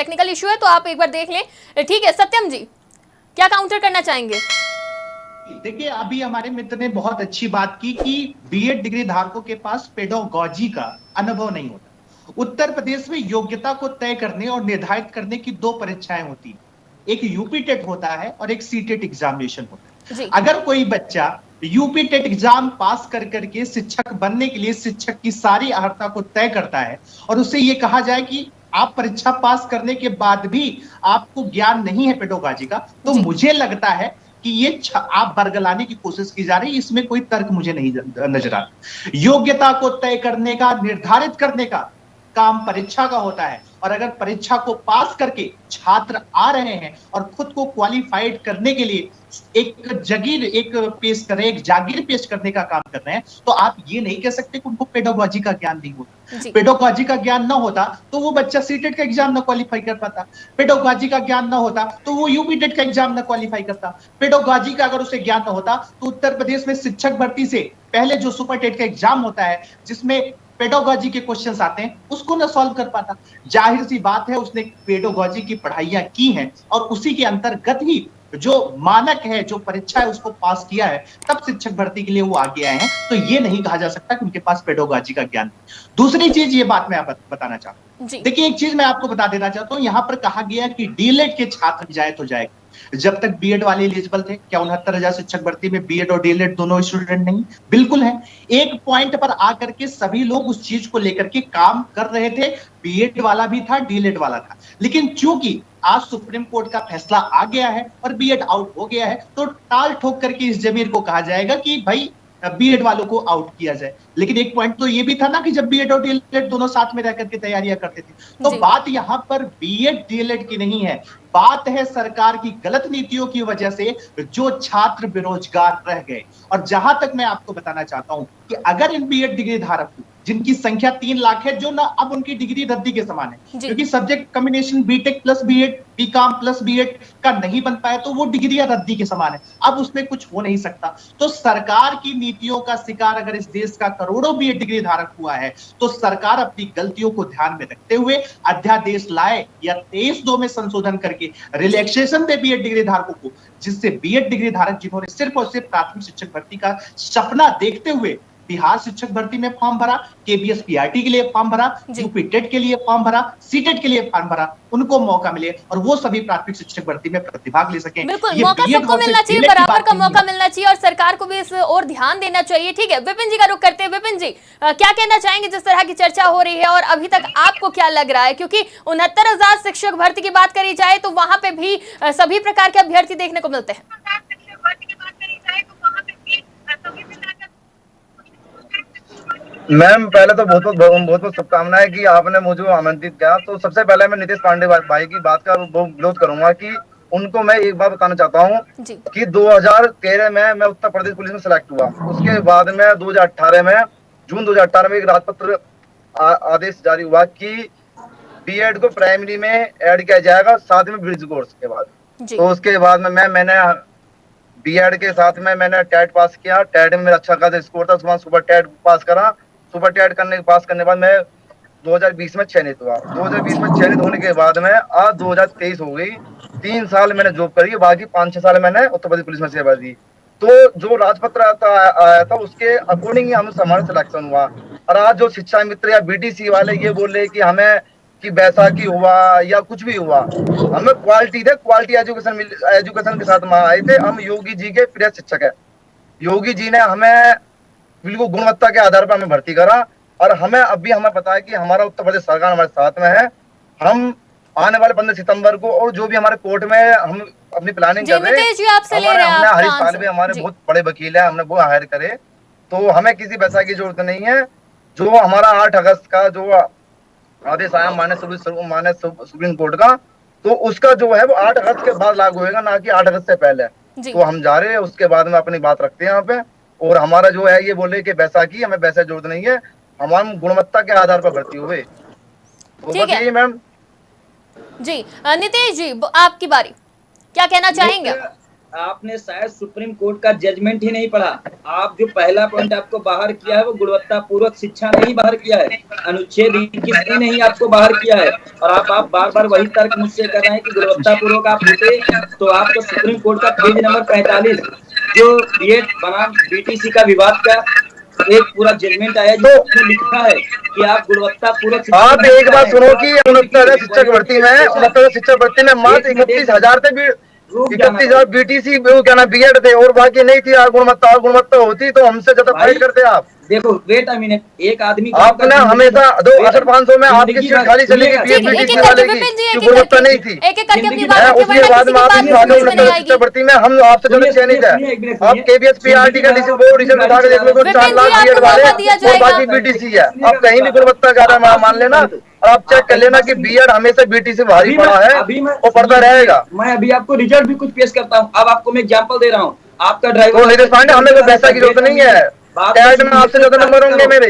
Technical issue है, तो आप एक बार देख लें। ठीक है सत्यम जी, क्या काउंटर करना चाहेंगे? देखिए, अभी हमारे मित्र ने बहुत अच्छी बात की कि बीएड डिग्री धारकों के पास पेडोगॉजी का अनुभव नहीं होता। उत्तर प्रदेश में योग्यता को तय करने और निर्धारित करने की दो परीक्षाएं होती हैं, एक यूपी टेट होता है और एक सीटेट एग्जामिनेशन होता है। अगर कोई बच्चा यूपी टेट एग्जाम पास कर करके शिक्षक बनने के लिए शिक्षक की सारी अर्हता को तय करता है और उससे ये कहा जाए कि आप परीक्षा पास करने के बाद भी आपको ज्ञान नहीं है पेडोगॉजी का, तो मुझे लगता है कि ये आप बरगलाने की कोशिश की जा रही है। इसमें कोई तर्क मुझे नहीं नजर आता। योग्यता को तय करने का, निर्धारित करने का काम परीक्षा का होता है, और अगर परीक्षा को पास करके छात्र आ रहे हैं और खुद को क्वालिफाइड करने के लिए एक जागीर पेश करने का काम कर रहे हैं, तो आप ये नहीं कह सकते कि उनको पेडोगॉजी का ज्ञान नहीं होता। पेडोगॉजी का ज्ञान ना होता तो वो बच्चा सीटेट का एग्जाम ना क्वालिफाई कर पाता। पेडोगॉजी का ज्ञान ना होता तो वो यूपी टेट का एग्जाम ना क्वालिफाई करता। पेडोगॉजी का अगर उसे ज्ञान ना होता तो उत्तर प्रदेश में शिक्षक भर्ती से पहले जो सुपर टेट का एग्जाम होता है, जिसमें पेडोगॉजी के क्वेश्चंस आते हैं, उसको ना सॉल्व कर पाता। जाहिर सी बात है, उसने पेडोगॉजी की पढ़ाइयां की हैं और उसी के अंतर्गत ही जो मानक है, जो परीक्षा है, उसको पास किया है, तब शिक्षक भर्ती के लिए वो आगे आए हैं। तो ये नहीं कहा जा सकता कि उनके पास पेडोगॉजी का ज्ञान। दूसरी चीज, ये बात मैं आप बताना चाहता हूं। देखिए, एक चीज मैं आपको बता देना चाहता हूं, यहां पर कहा गया कि डीएलएड के छात्र जाए तो जाए। जब तक बीएड वाले एलिजिबल थे, क्या 69,000 शिक्षक भर्ती में बीएड और डीएलएड दोनों स्टूडेंट नहीं? बिल्कुल है। एक पॉइंट पर आकर के सभी लोग उस चीज को लेकर के काम कर रहे थे, बीएड वाला भी था, डीएलएड वाला था। लेकिन चूंकि आज सुप्रीम कोर्ट का फैसला आ गया है और बीएड आउट हो गया है, तो टाल ठोक करके इस जमीर को कहा जाएगा कि भाई बीएड वालों को आउट किया जाए। लेकिन एक पॉइंट तो ये भी था ना कि जब बीएड और डीएलएड दोनों साथ में रह करके तैयारियां करते थे, तो बात यहां पर बीएड डीएलएड की नहीं है, बात है सरकार की गलत नीतियों की वजह से जो छात्र बेरोजगार रह गए। और जहां तक मैं आपको बताना चाहता हूं कि अगर इन बीएड डिग्री धारक जिनकी संख्या 3 लाख है, जो ना अब उनकी डिग्री रद्दी के समान है, क्योंकि subject combination BTech plus BEd, BCom plus BEd का नहीं बन पाया, तो वो डिग्रियां रद्दी के समान है। अब उसमें कुछ हो नहीं सकता। तो सरकार की नीतियों का शिकार अगर इस देश का करोड़ों बीएड डिग्री धारक हुआ है, तो सरकार अपनी गलतियों को ध्यान में रखते हुए अध्यादेश लाए या 23(2) में संशोधन करके रिलैक्सेशन दे बीएड डिग्री धारकों को, जिससे बीएड डिग्री धारक जिन्होंने सिर्फ और सिर्फ प्राथमिक शिक्षक भर्ती का सपना देखते हुए बिहार शिक्षक भर्ती में फॉर्म भरा, केबीएस पीआरटी के लिए फॉर्म भरा, यूपी टेट के लिए फॉर्म भरा, सीटेट के लिए फॉर्म भरा, उनको मौका मिले और वो सभी प्राथमिक शिक्षक भर्ती में प्रतिभाग ले सकें। बिल्कुल, मौका सबको मिलना चाहिए, बराबर का मौका मिलना चाहिए और सरकार को भी इस ओर ध्यान देना चाहिए। ठीक है, विपिन जी का रुख करते हैं। विपिन जी, क्या कहना चाहेंगे जिस तरह की चर्चा हो रही है, और अभी तक आपको क्या लग रहा है? क्योंकि 69,000 शिक्षक भर्ती की बात करी जाए तो वहां पे भी सभी प्रकार के अभ्यर्थी देखने को मिलते हैं। मैम, पहले तो बहुत बहुत शुभकामनाएं कि आपने मुझे आमंत्रित किया। तो सबसे पहले मैं नीतीश पांडे भाई की बात का विरोध करूंगा कि उनको मैं एक बात बताना चाहता हूं कि 2013 में मैं उत्तर प्रदेश पुलिस में सिलेक्ट हुआ। उसके बाद में 2018 में जून 2018 में एक राजपत्र आदेश जारी हुआ कि बीएड को प्राइमरी में ऐड किया जाएगा, साथ में ब्रिज कोर्स के बाद। तो उसके बाद में मैंने बीएड के साथ में मैंने टेट पास किया। टेट में मेरा अच्छा खासा स्कोर था, उसके बाद सुपर टेट पास करा। सुपर टेट पास करने के बाद मैं 2020 में चयनित हुआ। 2020 में चयनित होने के बाद में आज 2023 हो गई। 3 साल मैंने जॉब करी, बाकी 5-6 साल मैंने उत्तर प्रदेश पुलिस में सेवा दी। तो जो राजपत्र आया था उसके अकॉर्डिंग ही हमारा सिलेक्शन हुआ। और आज जो शिक्षा मित्र या बीटीसी वाले ये बोल रहे कि हमें कि बैसाखी हुआ या कुछ भी हुआ, हमें क्वालिटी एजुकेशन के साथ में आए थे। हम योगी जी के प्रिय शिक्षक है। योगी जी ने हमें बिल्कुल गुणवत्ता के आधार पर हमें भर्ती करा, और हमें पता है कि हमारा उत्तर प्रदेश सरकार हमारे साथ में है। हम आने वाले 15 सितंबर को और जो भी हमारे कोर्ट में हम अपनी प्लानिंग कर रहे हैं, हरीश साल भी हमारे बहुत बड़े वकील है, हमने वो हायर करे। तो हमें किसी पैसा की जरूरत नहीं है। जो हमारा 8 अगस्त का जो आदेश आया माननीय सुप्रीम कोर्ट का, तो उसका जो है वो 8 अगस्त के बाद लागू होगा, ना कि 8 अगस्त से पहले। तो हम जा रहे हैं, उसके बाद में अपनी बात रखते हैं यहाँ पे। और हमारा जो है ये बोले कि बैसाखी, हमें वैसा जरूरत नहीं है, हम गुणवत्ता के आधार पर भर्ती हुए। तो बस यही मैम जी। नीतीश जी, आपकी बारी, क्या कहना चाहेंगे? आपने शायद सुप्रीम कोर्ट का जजमेंट ही नहीं पढ़ा। आप जो पहला पॉइंट आपको बाहर किया है वो गुणवत्ता पूर्वक शिक्षा नहीं बाहर किया है, अनुच्छेद 21 नहीं आपको बाहर किया है, और आप बार बार वही तर्क मुझसे कर रहे हैं कि गुणवत्ता पूर्वक आप होते तो आपको सुप्रीम कोर्ट का पेज नंबर 45 जो बीएड बनाम बीटीसी का विवाद का एक पूरा जजमेंट आया जिसमें लिखा है कि आप गुणवत्ता पूर्वक। आप एक बात सुनो कि 69,000 शिक्षक भर्ती में 69,000 शिक्षक भर्ती में मात्र 31,000 थे 31,000 बीटीसी क्या ना बीएड थे और बाकी नहीं थी। गुणवत्ता होती तो हमसे ज्यादा फाइट करते आप। देखो वेट अ मिनट, एक आदमी आपने हमेशा 2,500 में आपकी सीट खाली चली गई बीटीसी वाले की गुणवत्ता नहीं थी। उसके बाद में आप शिक्षा भर्ती में हम आपसे ज्यादा चयनित है। आप केबीएस पीआरटी का रिजल्ट उठा के देख लो 4 लाख बीएड वाले और बाकी बीटीसी है। आप कहीं भी गुणवत्ता ज्यादा मान लेना और आप चेक कर लेना कि बीएड हमेशा बीटीसी भारी पड़ा है वो पड़ता रहेगा। मैं अभी आपको रिजल्ट भी कुछ पेश करता हूँ। अब आपको मैं एग्जांपल दे रहा हूँ। आपका ड्राइवर नीतीश पांडे हमें कोई पैसा की जरूरत नहीं है, कैट में आपसे ज्यादा नंबर होंगे मेरे।